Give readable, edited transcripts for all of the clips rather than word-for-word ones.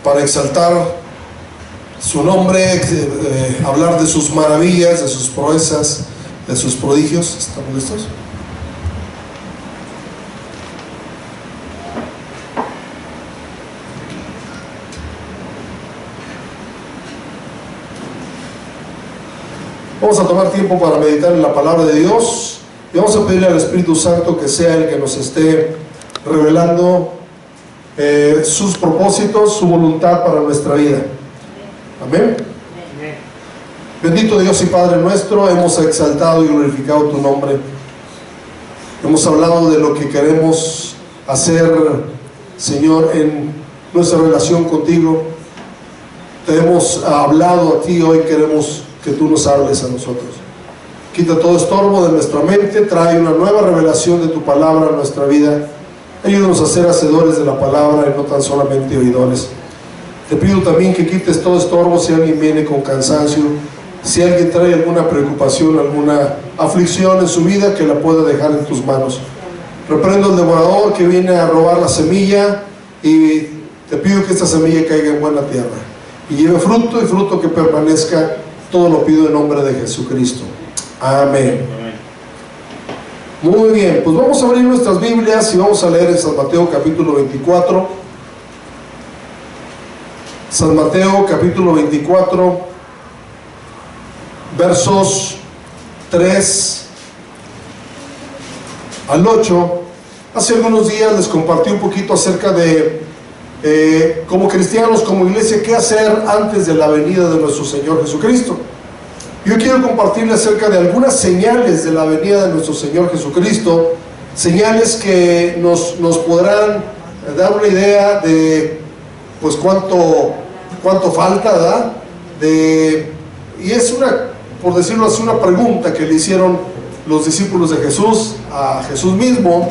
para exaltar su nombre, hablar de sus maravillas, de sus proezas, de sus prodigios. ¿Estamos listos? Vamos a tomar tiempo para meditar en la palabra de Dios y vamos a pedirle al Espíritu Santo que sea el que nos esté revelando sus propósitos, su voluntad para nuestra vida. Amén. Bendito Dios y Padre nuestro, hemos exaltado y glorificado tu nombre. Hemos hablado de lo que queremos hacer, Señor, en nuestra relación contigo. Te hemos hablado a ti, hoy queremos que tú nos hables a nosotros. Quita todo estorbo de nuestra mente, trae una nueva revelación de tu palabra a nuestra vida. Ayúdanos a ser hacedores de la palabra y no tan solamente oidores. Te pido también que quites todo estorbo si alguien viene con cansancio, si alguien trae alguna preocupación, alguna aflicción en su vida, que la pueda dejar en tus manos. Reprendo al devorador que viene a robar la semilla y te pido que esta semilla caiga en buena tierra y lleve fruto, y fruto que permanezca. Todo lo pido en nombre de Jesucristo. Amén. Muy bien, pues vamos a abrir nuestras Biblias y vamos a leer en San Mateo capítulo 24. San Mateo capítulo 24, versos 3 al 8. Hace algunos días les compartí un poquito acerca de como cristianos, como iglesia, qué hacer antes de la venida de nuestro Señor Jesucristo. Yo quiero compartirles acerca de algunas señales de la venida de nuestro Señor Jesucristo, señales que nos podrán dar una idea de pues cuánto falta, ¿verdad? Y es una, por decirlo así, una pregunta que le hicieron los discípulos de Jesús a Jesús mismo.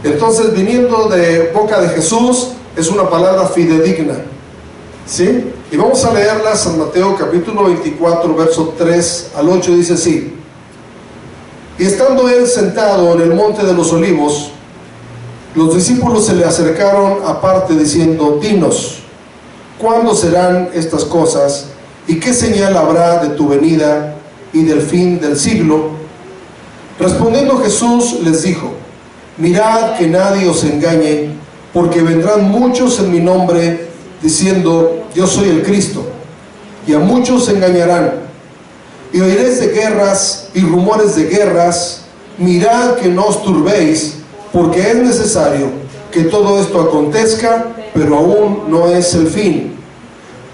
Entonces, viniendo de boca de Jesús, es una palabra fidedigna, ¿sí? Y vamos a leerla. San Mateo capítulo 24, verso 3 al 8, dice así: Y estando él sentado en el monte de los olivos, los discípulos se le acercaron aparte diciendo: Dinos, ¿cuándo serán estas cosas? ¿Y qué señal habrá de tu venida y del fin del siglo? Respondiendo Jesús les dijo: Mirad que nadie os engañe, porque vendrán muchos en mi nombre, diciendo: Yo soy el Cristo, y a muchos se engañarán. Y oiréis de guerras y rumores de guerras. Mirad que no os turbéis, porque es necesario que todo esto acontezca, pero aún no es el fin.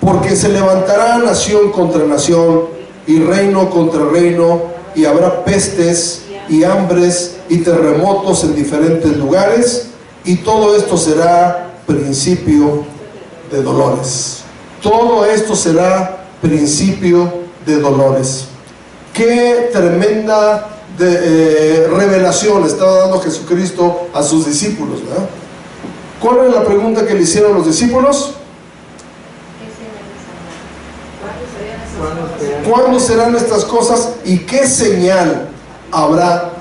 Porque se levantará nación contra nación, y reino contra reino, y habrá pestes y hambres y terremotos en diferentes lugares, y todo esto será principio de dolores. Todo esto será principio de dolores. Qué tremenda revelación estaba dando Jesucristo a sus discípulos, ¿verdad? ¿Cuál es la pregunta que le hicieron los discípulos? ¿Cuándo serán estas cosas y qué señal habrá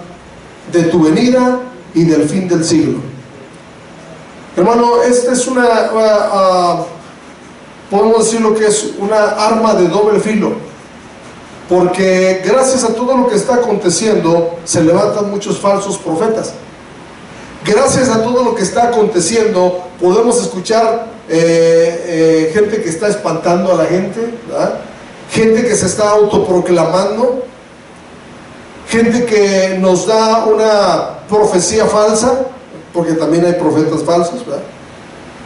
de tu venida y del fin del siglo? Hermano, esta es podemos decir lo que es una arma de doble filo, porque gracias a todo lo que está aconteciendo se levantan muchos falsos profetas. Gracias a todo lo que está aconteciendo podemos escuchar gente que está espantando a la gente, ¿verdad? Gente que se está autoproclamando, gente que nos da una profecía falsa, porque también hay profetas falsos, ¿verdad?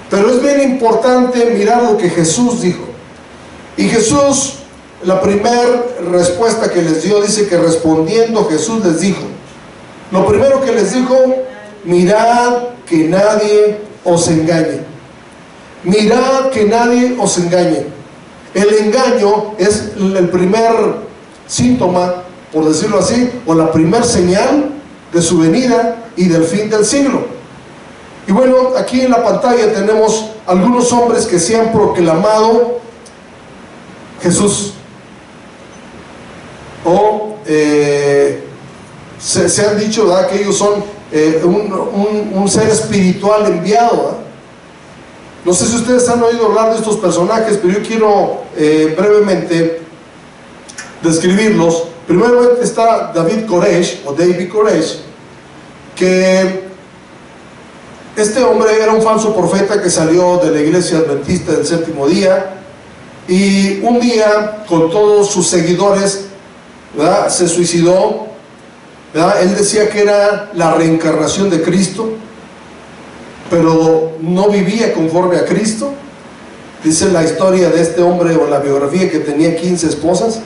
Pero es bien importante mirar lo que Jesús dijo. Y Jesús, la primera respuesta que les dio, dice que respondiendo Jesús les dijo, lo primero que les dijo: mirad que nadie os engañe. Mirad que nadie os engañe. El engaño es el primer síntoma, por decirlo así, o la primera señal de su venida y del fin del siglo. Y bueno, aquí en la pantalla tenemos algunos hombres que se han proclamado Jesús, o se han dicho, ¿verdad?, que ellos son un ser espiritual enviado, ¿verdad? No sé si ustedes han oído hablar de estos personajes, pero yo quiero brevemente describirlos. Primero está David Koresh, o David Koresh, que este hombre era un falso profeta que salió de la iglesia adventista del séptimo día, y un día con todos sus seguidores, ¿verdad?, se suicidó, ¿verdad? Él decía que era la reencarnación de Cristo, pero no vivía conforme a Cristo. Dice la historia de este hombre, o la biografía, que tenía 15 esposas, ¿verdad?,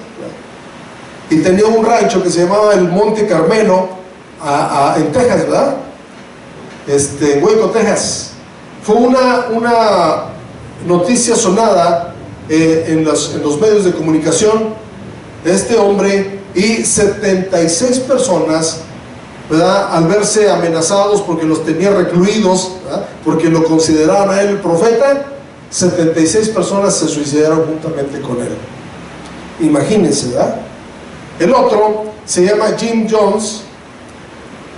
y tenía un rancho que se llamaba el Monte Carmelo en Texas, ¿verdad? En Waco, Texas. Fue una noticia sonada en los medios de comunicación de este hombre, y 76 personas, ¿verdad?, al verse amenazados porque los tenía recluidos, ¿verdad?, porque lo consideraban a él el profeta, 76 personas se suicidaron juntamente con él. Imagínense, ¿verdad? El otro se llama Jim Jones.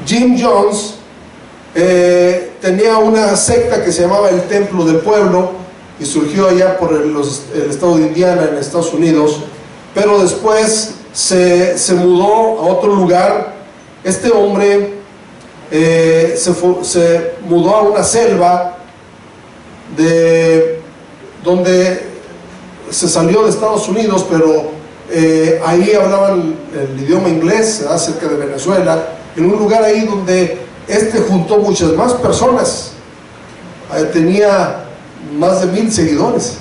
Jim Jones tenía una secta que se llamaba el Templo del Pueblo, y surgió allá por el estado de Indiana, en Estados Unidos, pero después se mudó a otro lugar. Este hombre se mudó a una selva donde se salió de Estados Unidos, pero ahí hablaban el idioma inglés, cerca de Venezuela, en un lugar ahí donde juntó muchas más personas. Tenía más de 1000 seguidores.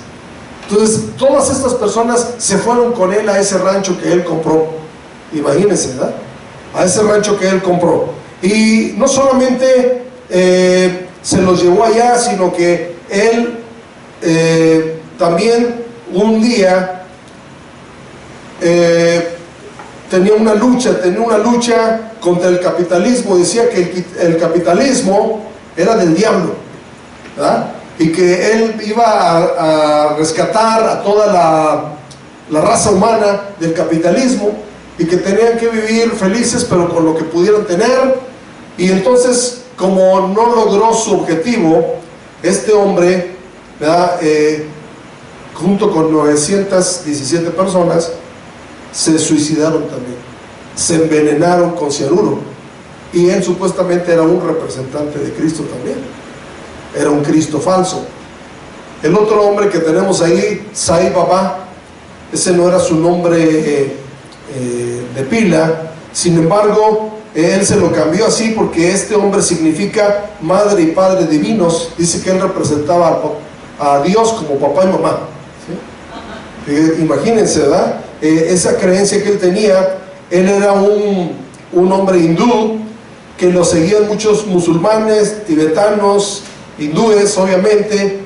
Entonces todas estas personas se fueron con él a ese rancho que él compró. Imagínense, ¿verdad? A ese rancho que él compró. Y no solamente se los llevó allá, sino que él también un día tenía una lucha contra el capitalismo. Decía que el capitalismo era del diablo, ¿verdad?, y que él iba a rescatar a toda la raza humana del capitalismo, y que tenían que vivir felices pero con lo que pudieran tener. Y entonces, como no logró su objetivo, este hombre, ¿verdad?, junto con 917 personas, se suicidaron también, se envenenaron con cianuro. Y él supuestamente era un representante de Cristo también, era un Cristo falso. El otro hombre que tenemos ahí, Sai Baba, ese no era su nombre de pila. Sin embargo, él se lo cambió así porque este hombre significa madre y padre divinos. Dice que él representaba a Dios como papá y mamá, ¿sí? Imagínense, ¿verdad? Esa creencia que él tenía. Él era un hombre hindú, que lo seguían muchos musulmanes, tibetanos, hindúes, obviamente,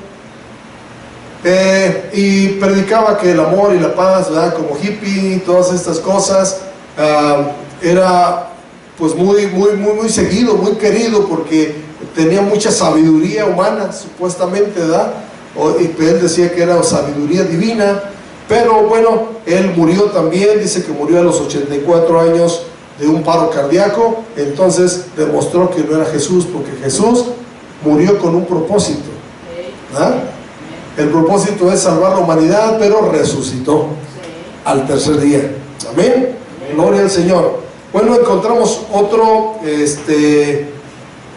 y predicaba que el amor y la paz, ¿verdad?, como hippie, todas estas cosas. Era pues muy seguido, muy querido, porque tenía mucha sabiduría humana, supuestamente, ¿verdad? Y él decía que era sabiduría divina. Pero bueno, él murió también. Dice que murió a los 84 años de un paro cardíaco. Entonces demostró que no era Jesús, porque Jesús murió con un propósito, ¿verdad? El propósito es salvar la humanidad, pero resucitó al tercer día. Amén. Gloria al Señor. Bueno, encontramos otro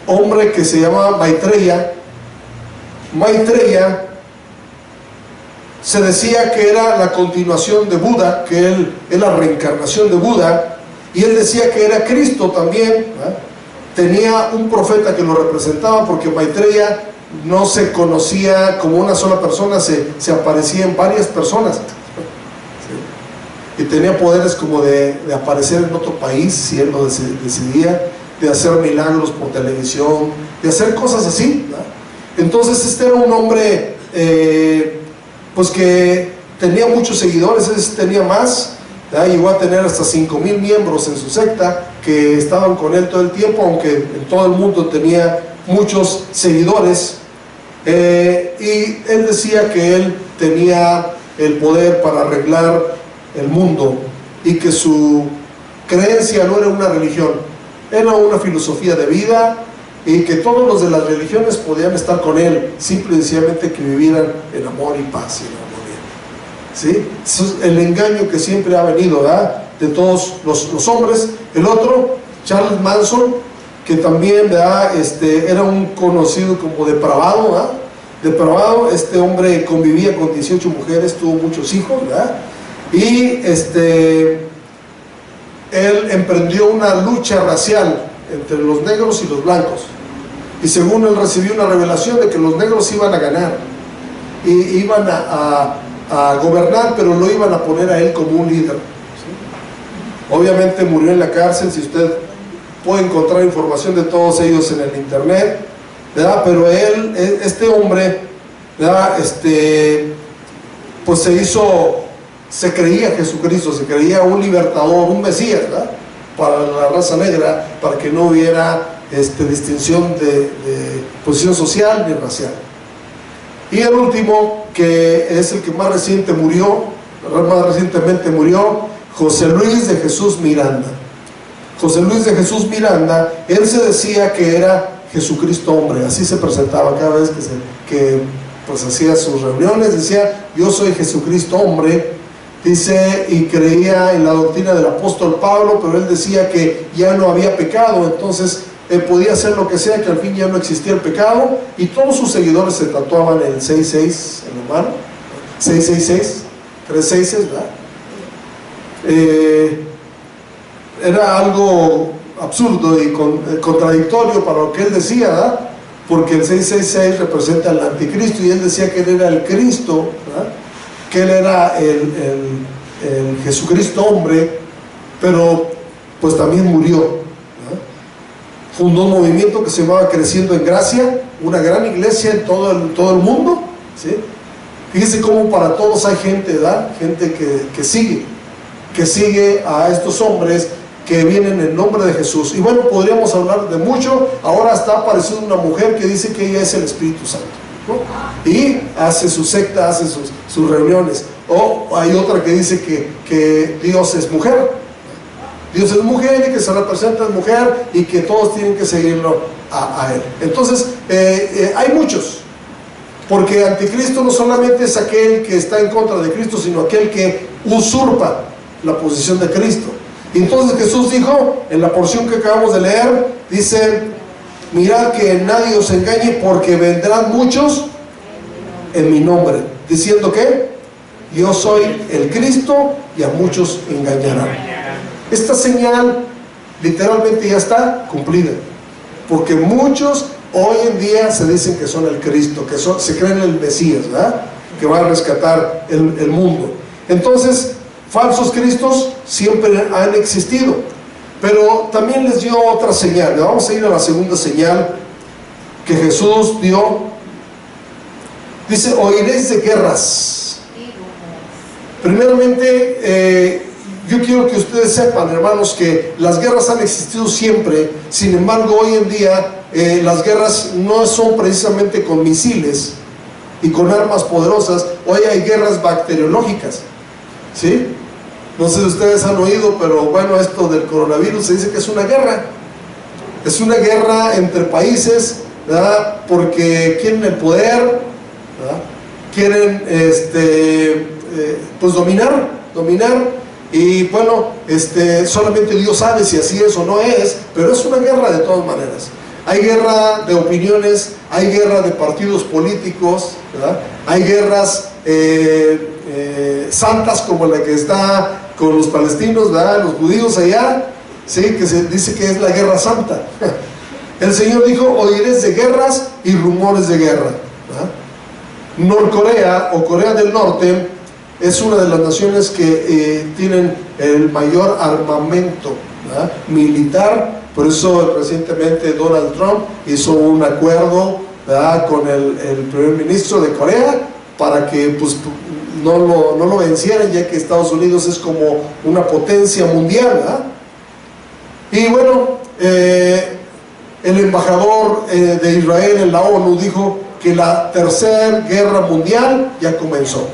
hombre que se llama Maitreya. Maitreya se decía que era la continuación de Buda, que él es la reencarnación de Buda, y él decía que era Cristo también, ¿verdad? Tenía un profeta que lo representaba, porque Maitreya no se conocía como una sola persona, se aparecía en varias personas, ¿sí? Y tenía poderes como de aparecer en otro país si él lo decidía, de hacer milagros por televisión, de hacer cosas así, ¿verdad? Entonces este era un hombre pues que tenía muchos seguidores. Tenía más, ¿verdad? Llegó a tener hasta 5000 miembros en su secta que estaban con él todo el tiempo, aunque en todo el mundo tenía muchos seguidores. Y él decía que él tenía el poder para arreglar el mundo, y que su creencia no era una religión, era una filosofía de vida, y que todos los de las religiones podían estar con él, simple y sencillamente que vivieran en amor y paz y en armonía. ¿Sí? Eso es el engaño que siempre ha venido, ¿verdad?, de todos los hombres. El otro, Charles Manson, que también, ¿verdad?, era un conocido como depravado, ¿verdad?, depravado. Este hombre convivía con 18 mujeres, tuvo muchos hijos, ¿verdad?, y él emprendió una lucha racial entre los negros y los blancos, y según él recibió una revelación de que los negros iban a ganar y iban a gobernar, pero lo iban a poner a él como un líder. ¿Sí? Obviamente murió en la cárcel. Si usted puede encontrar información de todos ellos en el internet, ¿verdad? Pero él, este hombre, ¿verdad?, pues se creía Jesucristo, se creía un libertador, un Mesías, ¿verdad?, para la raza negra, para que no hubiera distinción de posición social ni racial. Y el último, que es el que más recientemente murió, José Luis de Jesús Miranda. José Luis de Jesús Miranda, él se decía que era Jesucristo hombre, así se presentaba cada vez que pues hacía sus reuniones, decía: yo soy Jesucristo hombre. Dice, y creía en la doctrina del apóstol Pablo, pero él decía que ya no había pecado, entonces él podía hacer lo que sea, que al fin ya no existía el pecado, y todos sus seguidores se tatuaban el 666 en la mano, 666, 366, ¿verdad? Era algo absurdo y contradictorio para lo que él decía, ¿verdad?, porque el 666 representa al anticristo, y él decía que él era el Cristo, ¿verdad?, que él era el Jesucristo hombre, pero pues también murió, ¿verdad? Fundó un movimiento que se llamaba Creciendo en Gracia, una gran iglesia en todo el mundo, ¿sí? Fíjense cómo para todos hay gente, ¿verdad?, gente que sigue a estos hombres que vienen en nombre de Jesús. Y bueno, podríamos hablar de mucho. Ahora está apareciendo una mujer que dice que ella es el Espíritu Santo, ¿no?, y hace su secta, hace sus reuniones. O hay otra que dice que Dios es mujer. Dios es mujer y que se representa en mujer y que todos tienen que seguirlo a él. Entonces, hay muchos. Porque anticristo no solamente es aquel que está en contra de Cristo, sino aquel que usurpa la posición de Cristo. Y entonces Jesús dijo, en la porción que acabamos de leer, dice: mirad que nadie os engañe, porque vendrán muchos en mi nombre, diciendo que yo soy el Cristo, y a muchos engañarán. Esta señal literalmente ya está cumplida, porque muchos hoy en día se dicen que son el Cristo, se creen el Mesías, ¿verdad?, que va a rescatar el mundo. Entonces, falsos cristos siempre han existido, pero también les dio otra señal. Vamos a ir a la segunda señal que Jesús dio. Dice: oiréis de guerras. Primeramente, yo quiero que ustedes sepan, hermanos, que las guerras han existido siempre. Sin embargo, hoy en día las guerras no son precisamente con misiles y con armas poderosas. Hoy hay guerras bacteriológicas, ¿sí? No sé si ustedes han oído, pero bueno, esto del coronavirus se dice que es una guerra. Es una guerra entre países, ¿verdad?, porque quieren el poder, ¿verdad?, quieren pues dominar, y bueno, solamente Dios sabe si así es o no es, pero es una guerra de todas maneras. Hay guerra de opiniones, hay guerra de partidos políticos, ¿verdad?, hay guerras santas, como la que está con los palestinos, ¿verdad?, los judíos allá, ¿sí?, que se dice que es la guerra santa. El Señor dijo: oiréis de guerras y rumores de guerra, ¿verdad? Norcorea o Corea del Norte es una de las naciones que tienen el mayor armamento, ¿verdad?, militar. Por eso recientemente Donald Trump hizo un acuerdo, ¿verdad?, con el primer ministro de Corea para que pues no lo vencieran, ya que Estados Unidos es como una potencia mundial, ¿verdad? Y bueno, el embajador de Israel en la ONU dijo que la tercera guerra mundial ya comenzó.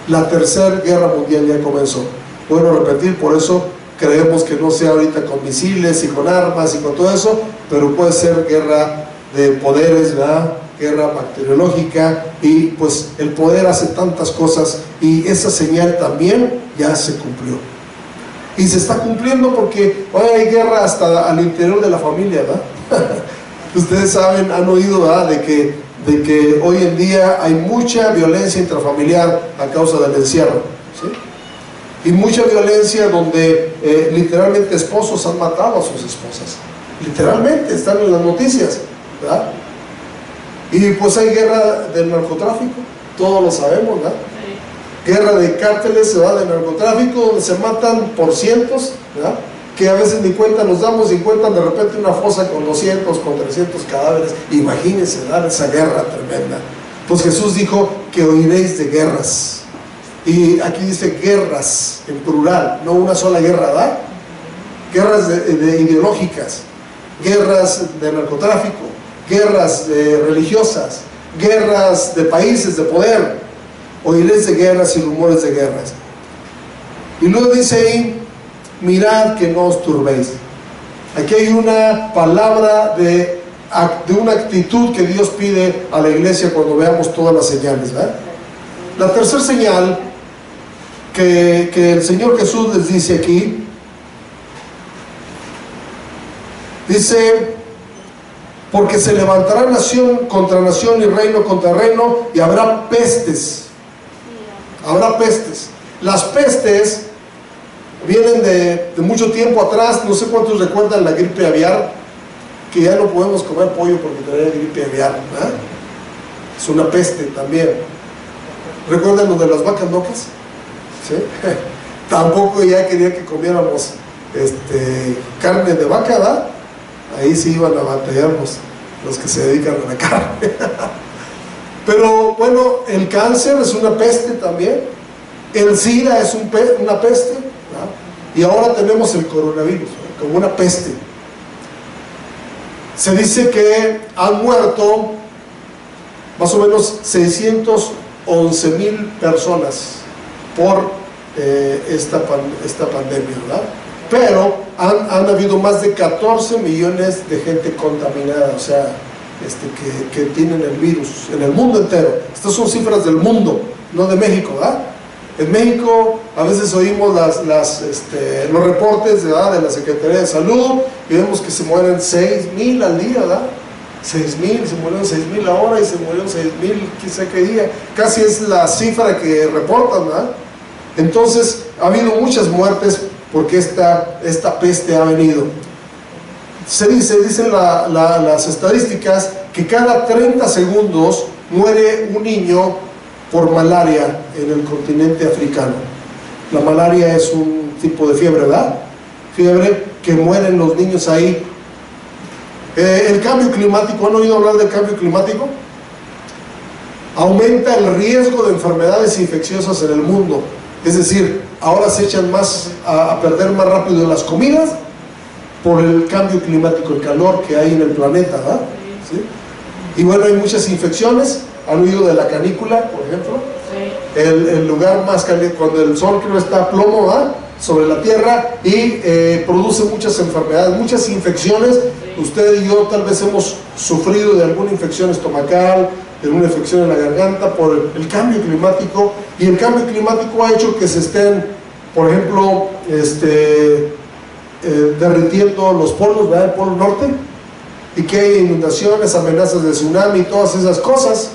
La tercera guerra mundial ya comenzó. Bueno, repetir, por eso creemos que no sea ahorita con misiles y con armas y con todo eso, pero puede ser guerra de poderes, ¿verdad? Guerra bacteriológica, y pues el poder hace tantas cosas, y esa señal también ya se cumplió. Y se está cumpliendo porque hoy hay guerra hasta al interior de la familia, ¿verdad? Ustedes saben, han oído, ¿verdad?, de que hoy en día hay mucha violencia intrafamiliar a causa del encierro, ¿sí? Y mucha violencia donde literalmente esposos han matado a sus esposas. Literalmente, están en las noticias, ¿verdad? Y pues hay guerra del narcotráfico, todos lo sabemos, ¿verdad? Guerra de cárteles, ¿verdad?, de narcotráfico, donde se matan por cientos, ¿verdad?, que a veces ni cuenta nos damos, y encuentran de repente una fosa con 200, con 300 cadáveres. Imagínense, ¿verdad?, esa guerra tremenda. Pues Jesús dijo que oiréis de guerras, y aquí dice guerras en plural, no una sola guerra, ¿verdad? Guerras de ideológicas, guerras de narcotráfico, guerras religiosas, guerras de países, de poder. Oiréis de guerras y rumores de guerras. Y luego dice ahí, mirad que no os turbéis. Aquí hay una palabra de una actitud que Dios pide a la iglesia cuando veamos todas las señales, ¿verdad? La tercera señal que el Señor Jesús les dice aquí, dice: porque se levantará nación contra nación y reino contra reino, y habrá pestes. Habrá pestes. Las pestes vienen de mucho tiempo atrás. No sé cuántos recuerdan la gripe aviar, que ya no podemos comer pollo porque traía gripe aviar, ¿verdad? Es una peste también. ¿Recuerdan lo de las vacas locas? ¿Sí? Tampoco ya quería que comiéramos carne de vaca, ¿verdad? Ahí sí iban a batallar los que se dedican a la carne. Pero bueno, el cáncer es una peste también, el SIDA es una peste, ¿verdad? Y ahora tenemos el coronavirus, ¿verdad?, como una peste. Se dice que han muerto más o menos 611,000 personas por esta pandemia, ¿verdad? Pero han habido más de 14 millones de gente contaminada, o sea, que tienen el virus en el mundo entero. Estas son cifras del mundo, no de México, ¿verdad? En México a veces oímos los reportes, ¿verdad?, de la Secretaría de Salud, y vemos que se mueren 6,000 al día, ¿verdad? 6,000, se murieron 6,000 ahora, y se murieron 6,000 quizá qué día. Casi es la cifra que reportan, ¿verdad? Entonces ha habido muchas muertes porque esta peste ha venido. Dicen las estadísticas que cada 30 segundos muere un niño por malaria en el continente africano. La malaria es un tipo de fiebre, ¿verdad? Fiebre que mueren los niños ahí. El cambio climático, ¿han oído hablar del cambio climático? Aumenta el riesgo de enfermedades infecciosas en el mundo. Es decir, ahora se echan a perder más rápido las comidas por el cambio climático, el calor que hay en el planeta, ¿verdad? ¿Sí? Y bueno, hay muchas infecciones. ¿Han oído de la canícula, por ejemplo? Sí. El lugar más caliente, cuando el sol creo está a plomo, ¿verdad?, sobre la tierra, y produce muchas enfermedades, muchas infecciones. Sí. Usted y yo tal vez hemos sufrido de alguna infección estomacal, de una infección en la garganta por el cambio climático, y el cambio climático ha hecho que se estén, por ejemplo, derritiendo los polos, ¿verdad?, el polo norte, y que hay inundaciones, amenazas de tsunami, todas esas cosas.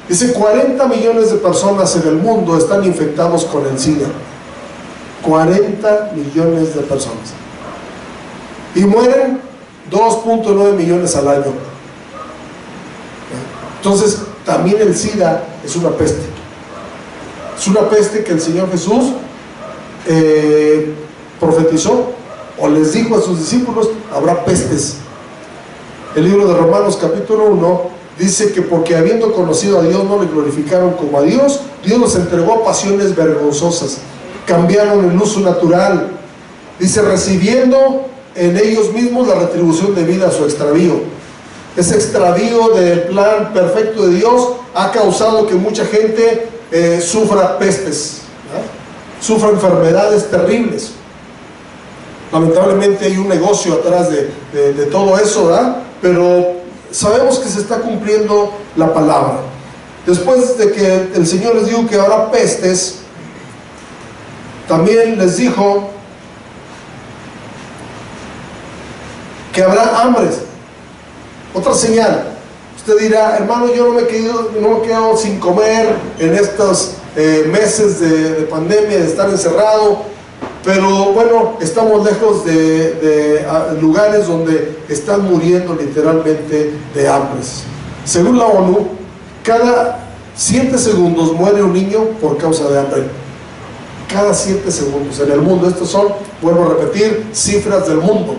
Dice 40 millones de personas en el mundo están infectados con el SIDA. 40 millones de personas. Y mueren 2.9 millones al año. Entonces, también el SIDA es una peste. Es una peste que el Señor Jesús profetizó, o les dijo a sus discípulos: habrá pestes. El libro de Romanos capítulo 1 dice que porque habiendo conocido a Dios no le glorificaron como a Dios, Dios los entregó a pasiones vergonzosas, cambiaron el uso natural, dice, recibiendo en ellos mismos la retribución debida a su extravío. Ese extravío del plan perfecto de Dios ha causado que mucha gente sufra pestes, ¿verdad?, sufra enfermedades terribles. Lamentablemente hay un negocio atrás de todo eso, ¿verdad? Pero sabemos que se está cumpliendo la palabra. Después de que el Señor les dijo que habrá pestes, también les dijo que habrá hambres. Otra señal. Usted dirá, hermano, yo no me quedo sin comer en estos meses de pandemia, de estar encerrado, pero bueno, estamos lejos de lugares donde están muriendo literalmente de hambres. Según la ONU, cada 7 segundos muere un niño por causa de hambre. Cada 7 segundos en el mundo. Estos son, vuelvo a repetir, cifras del mundo.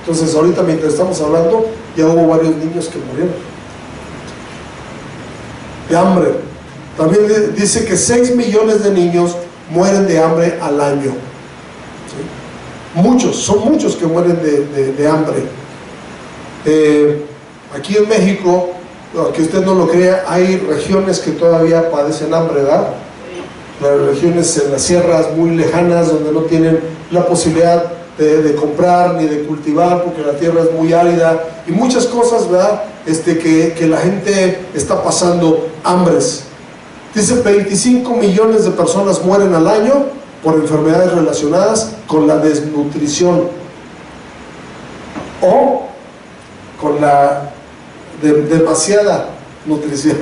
Entonces ahorita mientras estamos hablando, ya hubo varios niños que murieron de hambre. También dice que 6 millones de niños mueren de hambre al año. ¿Sí? Son muchos que mueren de hambre. Aquí en México, aunque usted no lo crea, hay regiones que todavía padecen hambre, ¿verdad? Las regiones en las sierras muy lejanas donde no tienen la posibilidad de comprar ni de cultivar porque la tierra es muy árida y muchas cosas, ¿verdad? Que la gente está pasando hambres. Dice 25 millones de personas mueren al año por enfermedades relacionadas con la desnutrición o con la demasiada nutrición.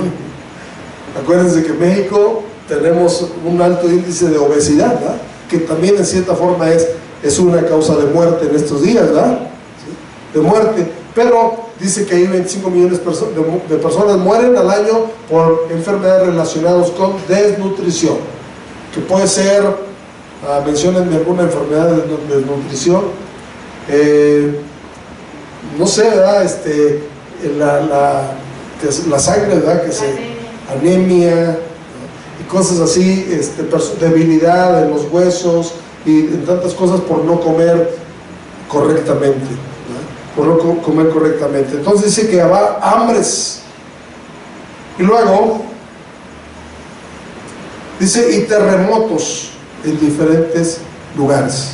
Acuérdense que en México tenemos un alto índice de obesidad, ¿verdad? Que también en cierta forma es una causa de muerte en estos días, ¿verdad? ¿Sí? De muerte, pero dice que hay 25 millones de personas mueren al año por enfermedades relacionadas con desnutrición, que puede ser, menciónenme alguna enfermedad de desnutrición, no sé, ¿verdad? La sangre, ¿verdad? Anemia y cosas así, debilidad en los huesos y en tantas cosas por no comer correctamente, ¿no? Por no comer correctamente. Entonces dice que habrá hambres. Y luego dice y terremotos en diferentes lugares.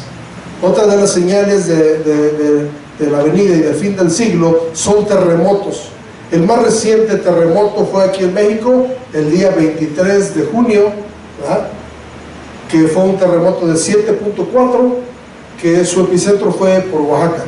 Otra de las señales de la venida y del fin del siglo son terremotos. El más reciente terremoto fue aquí en México el día 23 de junio, ¿verdad? Que fue un terremoto de 7.4, que su epicentro fue por Oaxaca.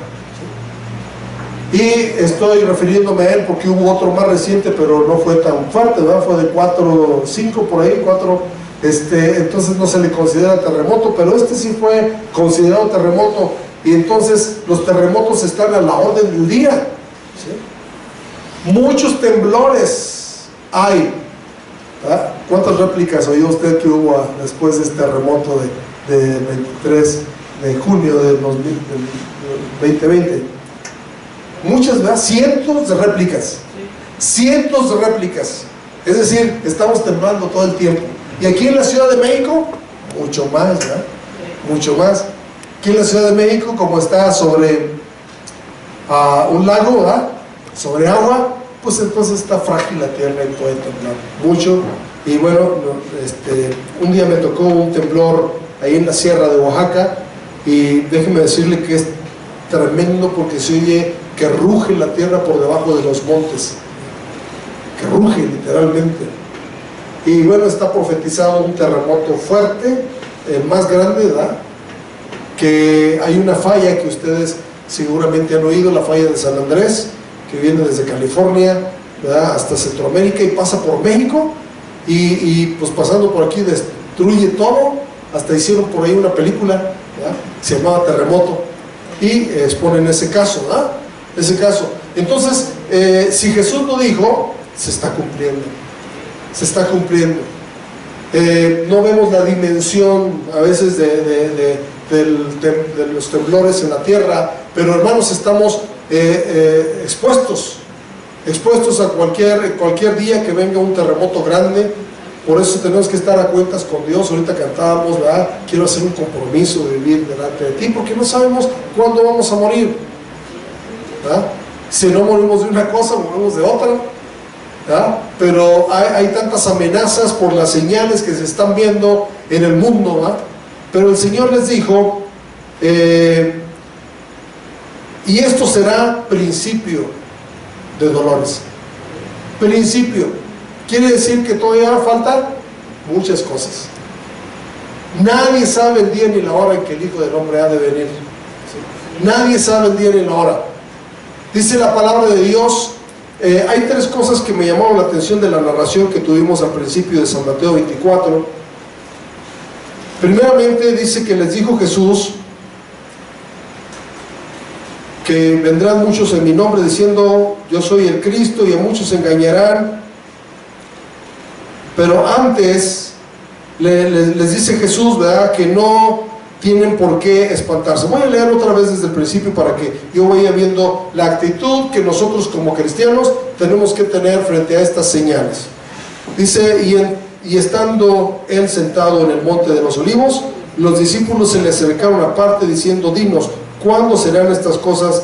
Y estoy refiriéndome a él porque hubo otro más reciente, pero no fue tan fuerte, ¿verdad? Fue de 4, 5 por ahí, 4, entonces no se le considera terremoto, pero este sí fue considerado terremoto, y entonces los terremotos están a la orden del día, ¿sí? Muchos temblores hay, ¿verdad? ¿Cuántas réplicas oyó usted que hubo después de este terremoto de 23 de junio del 2020? Muchas, ¿verdad? Cientos de réplicas. Cientos de réplicas. Es decir, estamos temblando todo el tiempo. Y aquí en la Ciudad de México, mucho más, ¿verdad? Mucho más. Aquí en la Ciudad de México, como está sobre un lago, ¿verdad? Sobre agua, pues entonces está frágil la tierra y puede temblar mucho. Y bueno, un día me tocó un temblor ahí en la sierra de Oaxaca, y déjeme decirle que es tremendo porque se oye que ruge la tierra por debajo de los montes, que ruge literalmente. Y bueno, está profetizado un terremoto fuerte, más grande, ¿verdad? Que hay una falla que ustedes seguramente han oído, la falla de San Andrés, que viene desde California, ¿verdad? Hasta Centroamérica y pasa por México, y pues pasando por aquí destruye todo. Hasta hicieron por ahí una película, ¿verdad? Se llamaba Terremoto, y exponen ese caso, ¿verdad? Ese caso. Entonces, si Jesús lo dijo, se está cumpliendo. Se está cumpliendo. No vemos la dimensión a veces de los temblores en la tierra, pero hermanos, estamos expuestos a cualquier día que venga un terremoto grande. Por eso tenemos que estar a cuentas con Dios. Ahorita cantábamos, ¿verdad? Quiero hacer un compromiso de vivir delante de ti, porque no sabemos cuándo vamos a morir, ¿verdad? Si no morimos de una cosa, morimos de otra, ¿verdad? Pero hay tantas amenazas por las señales que se están viendo en el mundo, ¿verdad? Pero el Señor les dijo Y esto será principio de dolores. Principio. Quiere decir que todavía faltan muchas cosas. Nadie sabe el día ni la hora en que el Hijo del Hombre ha de venir. Nadie sabe el día ni la hora. Dice la palabra de Dios. Hay tres cosas que me llamaron la atención de la narración que tuvimos al principio de San Mateo 24. Primeramente dice que les dijo Jesús que vendrán muchos en mi nombre diciendo yo soy el Cristo, y a muchos engañarán. Pero antes les dice Jesús, ¿verdad?, que no tienen por qué espantarse. Voy a leer otra vez desde el principio para que yo vaya viendo la actitud que nosotros como cristianos tenemos que tener frente a estas señales. Dice, y estando él sentado en el monte de los olivos, los discípulos se le acercaron aparte diciendo, dinos, ¿cuándo serán estas cosas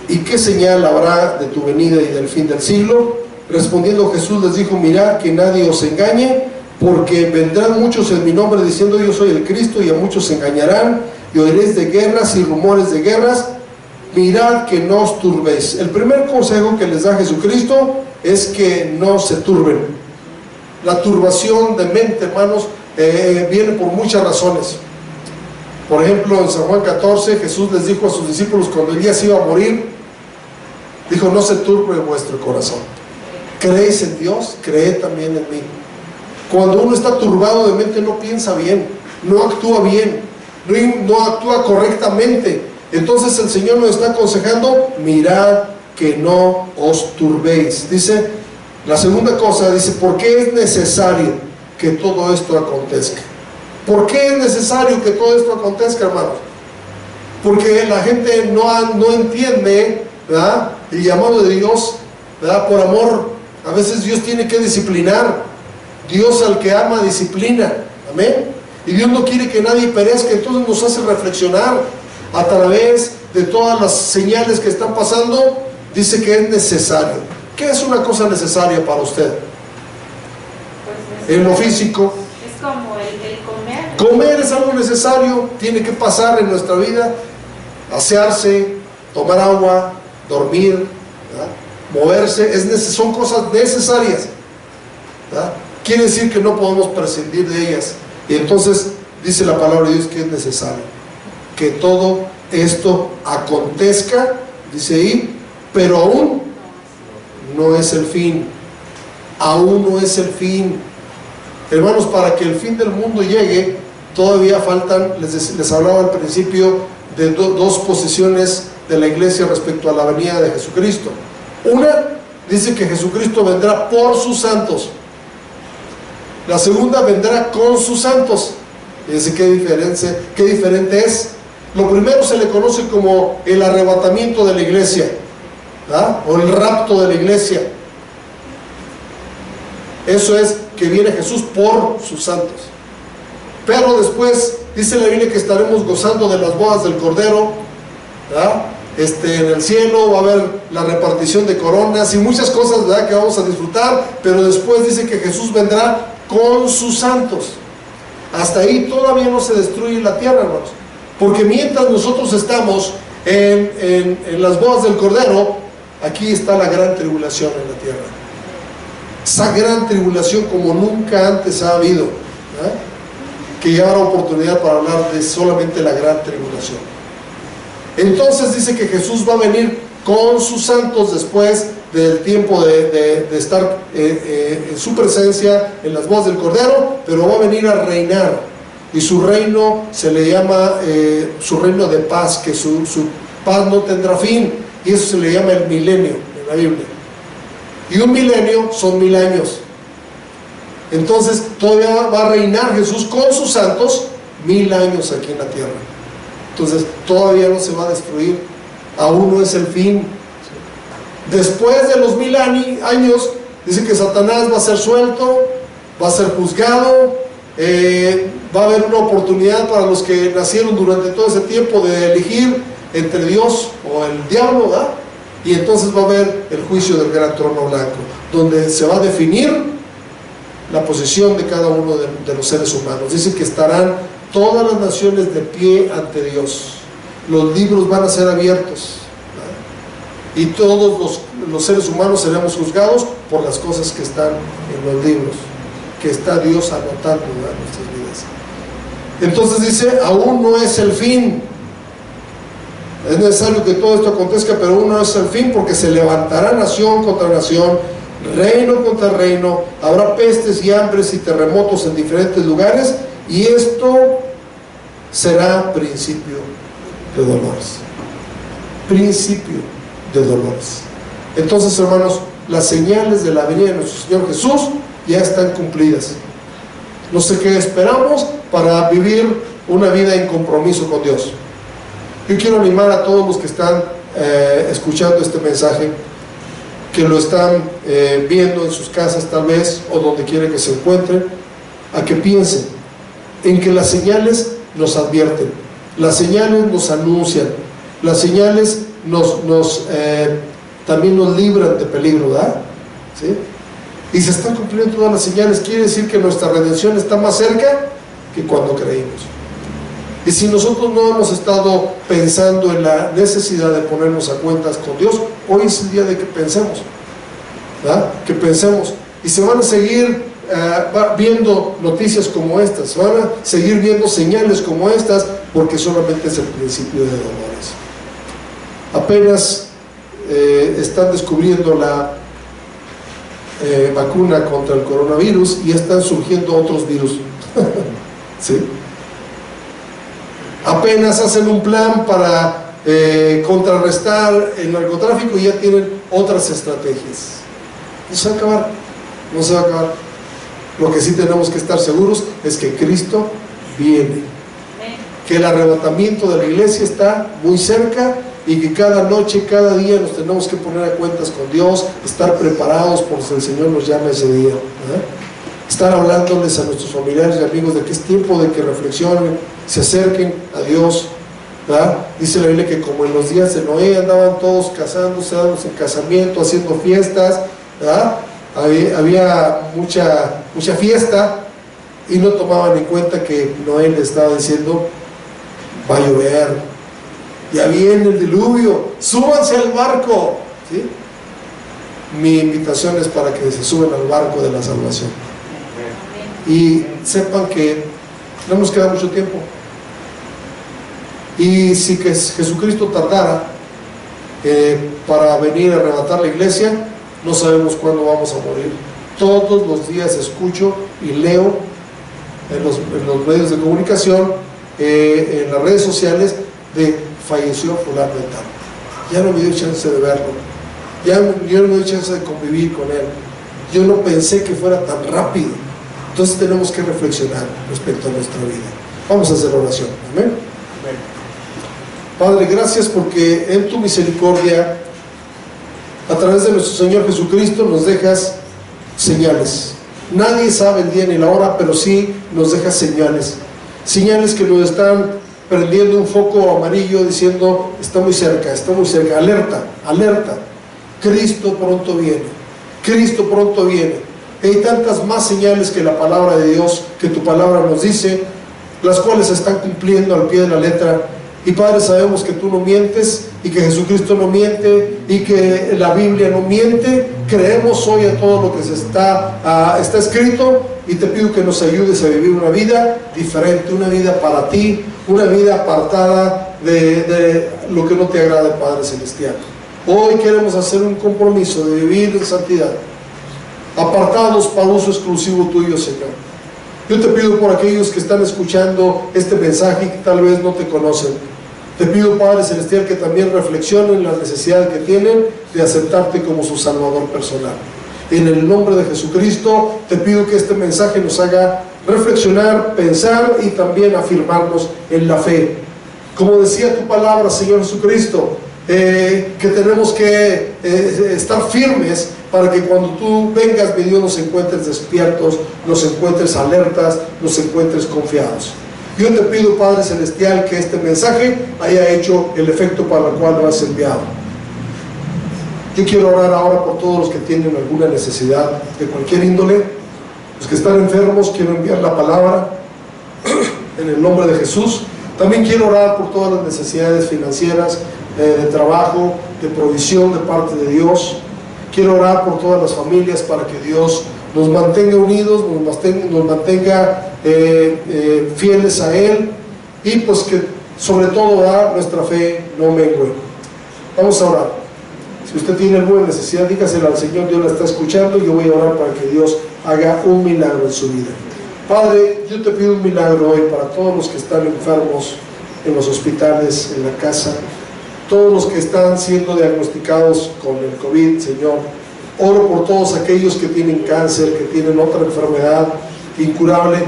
y qué señal habrá de tu venida y del fin del siglo? Respondiendo Jesús les dijo, mirad que nadie os engañe, porque vendrán muchos en mi nombre diciendo yo soy el Cristo, y a muchos engañarán, y oiréis de guerras y rumores de guerras. Mirad que no os turbéis. El primer consejo que les da Jesucristo es que no se turben. La turbación de mente, hermanos, viene por muchas razones. Por ejemplo, en San Juan 14 Jesús les dijo a sus discípulos cuando Elías iba a morir, dijo, no se turbe vuestro corazón. ¿Creéis en Dios? Creed también en mí. Cuando uno está turbado de mente no piensa bien, no actúa bien, no actúa correctamente. Entonces el Señor nos está aconsejando, mirad que no os turbéis. Dice, la segunda cosa, dice, ¿por qué es necesario que todo esto acontezca? ¿Por qué es necesario que todo esto acontezca, hermanos? Porque la gente no entiende, ¿verdad?, el llamado de Dios, ¿verdad?, por amor. A veces Dios tiene que disciplinar. Dios al que ama disciplina, amén. Y Dios no quiere que nadie perezca. Entonces nos hace reflexionar a través de todas las señales que están pasando. Dice que es necesario. ¿Qué es una cosa necesaria para usted? Pues en lo físico es como el comer. Comer es algo necesario, tiene que pasar en nuestra vida. Asearse, tomar agua, dormir, ¿verdad?, moverse, son cosas necesarias, ¿verdad? Quiere decir que no podemos prescindir de ellas. Y entonces dice la palabra de Dios que es necesario que todo esto acontezca, dice ahí, pero aún no es el fin. Aún no es el fin. Hermanos, para que el fin del mundo llegue, todavía faltan, les hablaba al principio de dos posiciones de la iglesia respecto a la venida de Jesucristo. Una, dice que Jesucristo vendrá por sus santos. La segunda, vendrá con sus santos. Fíjense qué diferente es. Lo primero se le conoce como el arrebatamiento de la iglesia, ¿verdad?, o el rapto de la iglesia. Eso es que viene Jesús por sus santos. Pero después dice la Biblia que estaremos gozando de las bodas del Cordero, ¿verdad? En el cielo va a haber la repartición de coronas y muchas cosas, ¿verdad?, que vamos a disfrutar. Pero después dice que Jesús vendrá con sus santos. Hasta ahí todavía no se destruye la tierra, hermanos, porque mientras nosotros estamos en las bodas del Cordero, aquí está la gran tribulación en la tierra. Esa gran tribulación como nunca antes ha habido, ¿verdad?, que ya habrá oportunidad para hablar de solamente la gran tribulación. Entonces dice que Jesús va a venir con sus santos después del tiempo de estar en su presencia en las bodas del Cordero, pero va a venir a reinar, y su reino se le llama su reino de paz, que su paz no tendrá fin, y eso se le llama el milenio en la Biblia. Y un milenio son 1000 años. Entonces todavía va a reinar Jesús con sus santos 1000 años aquí en la tierra. Entonces todavía no se va a destruir, aún no es el fin. Después de los 1000 años, dice que Satanás va a ser suelto, va a ser juzgado, va a haber una oportunidad para los que nacieron durante todo ese tiempo de elegir entre Dios o el diablo, ¿verdad? Y entonces va a haber el juicio del gran trono blanco, donde se va a definir la posición de cada uno de los seres humanos. Dice que estarán todas las naciones de pie ante Dios. Los libros van a ser abiertos, ¿verdad? Y todos los seres humanos seremos juzgados por las cosas que están en los libros, que está Dios anotando, ¿verdad?, en nuestras vidas. Entonces dice, aún no es el fin. Es necesario que todo esto acontezca, pero aún no es el fin, porque se levantará nación contra nación, reino contra reino, habrá pestes y hambres y terremotos en diferentes lugares, y esto será principio de dolores. Principio de dolores. Entonces, hermanos, las señales de la venida de nuestro Señor Jesús ya están cumplidas. No sé qué esperamos para vivir una vida en compromiso con Dios. Yo quiero animar a todos los que están escuchando este mensaje, que lo están viendo en sus casas tal vez, o donde quiera que se encuentren, a que piensen en que las señales nos advierten, las señales nos anuncian, las señales también nos libran de peligro, ¿verdad? ¿Sí? Y se están cumpliendo todas las señales. Quiere decir que nuestra redención está más cerca que cuando creímos. Y si nosotros no hemos estado pensando en la necesidad de ponernos a cuentas con Dios, hoy es el día de que pensemos, ¿verdad? Que pensemos. Y se van a seguir viendo noticias como estas, se van a seguir viendo señales como estas, porque solamente es el principio de dolores. Apenas están descubriendo la vacuna contra el coronavirus y están surgiendo otros virus. ¿Sí? Apenas hacen un plan para contrarrestar el narcotráfico y ya tienen otras estrategias. No se va a acabar, no se va a acabar. Lo que sí tenemos que estar seguros es que Cristo viene, que el arrebatamiento de la iglesia está muy cerca, y que cada noche, cada día nos tenemos que poner a cuentas con Dios, estar preparados por si el Señor nos llama ese día, ¿verdad? Estar hablándoles a nuestros familiares y amigos de que es tiempo de que reflexionen, se acerquen a Dios, ¿verdad? Dice la Biblia que como en los días de Noé andaban todos casándose, dándose en casamiento, haciendo fiestas, ¿verdad? Había mucha fiesta, y no tomaban en cuenta que Noé le estaba diciendo: va a llover, ya viene el diluvio, súbanse al barco, ¿sí? Mi invitación es para que se suban al barco de la salvación. Y sepan que no nos queda mucho tiempo. Y si que Jesucristo tardara para venir a arrebatar la iglesia, no sabemos cuándo vamos a morir. Todos los días escucho y leo en los medios de comunicación, en las redes sociales, de falleció fulano de tal. Ya no me dio chance de verlo, yo no me dio chance de convivir con él, yo no pensé que fuera tan rápido. Entonces tenemos que reflexionar respecto a nuestra vida. Vamos a hacer oración. Amén. Padre, gracias porque en tu misericordia, a través de nuestro Señor Jesucristo, nos dejas señales. Nadie sabe el día ni la hora, pero sí nos dejas señales que nos están prendiendo un foco amarillo diciendo: está muy cerca, alerta, alerta, Cristo pronto viene, Cristo pronto viene. Y hay tantas más señales que la palabra de Dios, que tu palabra nos dice, las cuales se están cumpliendo al pie de la letra. Y Padre, sabemos que tú no mientes, y que Jesucristo no miente, y que la Biblia no miente. Creemos hoy a todo lo que está escrito, y te pido que nos ayudes a vivir una vida diferente, una vida para ti, una vida apartada de lo que no te agrade, Padre Celestial. Hoy queremos hacer un compromiso de vivir en santidad, apartados para uso exclusivo tuyo, Señor. Yo te pido por aquellos que están escuchando este mensaje y que tal vez no te conocen. Te pido, Padre Celestial, que también reflexionen la necesidad que tienen de aceptarte como su Salvador personal. En el nombre de Jesucristo, te pido que este mensaje nos haga reflexionar, pensar y también afirmarnos en la fe. Como decía tu palabra, Señor Jesucristo, que tenemos que estar firmes para que cuando tú vengas, mi Dios, nos encuentres despiertos, nos encuentres alertas, nos encuentres confiados. Yo te pido, Padre Celestial, que este mensaje haya hecho el efecto para el cual lo has enviado. Yo quiero orar ahora por todos los que tienen alguna necesidad de cualquier índole. Los que están enfermos, quiero enviar la palabra en el nombre de Jesús. También quiero orar por todas las necesidades financieras, de trabajo, de provisión de parte de Dios. Quiero orar por todas las familias para que Dios nos mantenga unidos, nos mantenga fieles a Él, y pues que sobre todo nuestra fe no mengue. Vamos a orar. Si usted tiene alguna necesidad, dígasela al Señor. Dios la está escuchando y yo voy a orar para que Dios haga un milagro en su vida. Padre, yo te pido un milagro hoy para todos los que están enfermos en los hospitales, en la casa, todos los que están siendo diagnosticados con el COVID, Señor. Oro por todos aquellos que tienen cáncer, que tienen otra enfermedad incurable.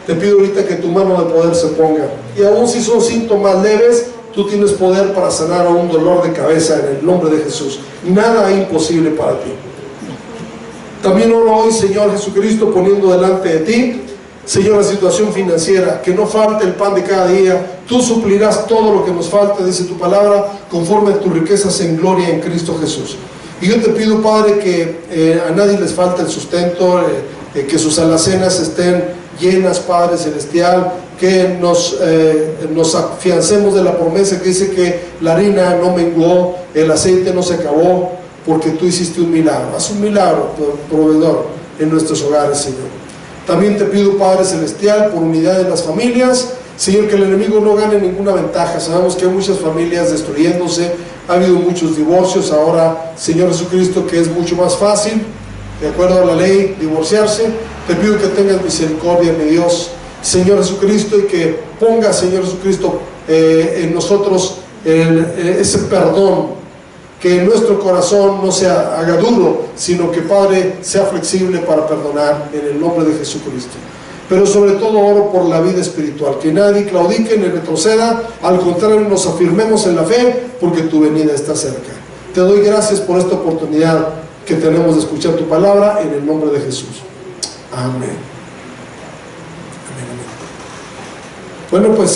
Te pido ahorita que tu mano de poder se ponga. Y aun si son síntomas leves, tú tienes poder para sanar a un dolor de cabeza en el nombre de Jesús. Nada es imposible para ti. También oro hoy, Señor Jesucristo, poniendo delante de ti, Señor, la situación financiera, que no falte el pan de cada día. Tú suplirás todo lo que nos falte, dice tu palabra, conforme a tus riquezas en gloria en Cristo Jesús. Y yo te pido, Padre, que a nadie les falte el sustento, que sus alacenas estén llenas, Padre Celestial, que nos afiancemos de la promesa que dice que la harina no menguó, el aceite no se acabó, porque tú hiciste un milagro. Haz un milagro, proveedor, en nuestros hogares, Señor. También te pido, Padre Celestial, por unidad de las familias, Señor, que el enemigo no gane ninguna ventaja. Sabemos que hay muchas familias destruyéndose, ha habido muchos divorcios. Ahora, Señor Jesucristo, que es mucho más fácil, de acuerdo a la ley, divorciarse, te pido que tengas misericordia, mi Dios, Señor Jesucristo, y que ponga, Señor Jesucristo, en nosotros ese perdón, que en nuestro corazón no se haga duro, sino que, Padre, sea flexible para perdonar en el nombre de Jesucristo. Pero sobre todo oro por la vida espiritual, que nadie claudique ni retroceda, al contrario, nos afirmemos en la fe, porque tu venida está cerca. Te doy gracias por esta oportunidad que tenemos de escuchar tu palabra, en el nombre de Jesús. Amén. Amén, amén. Bueno, pues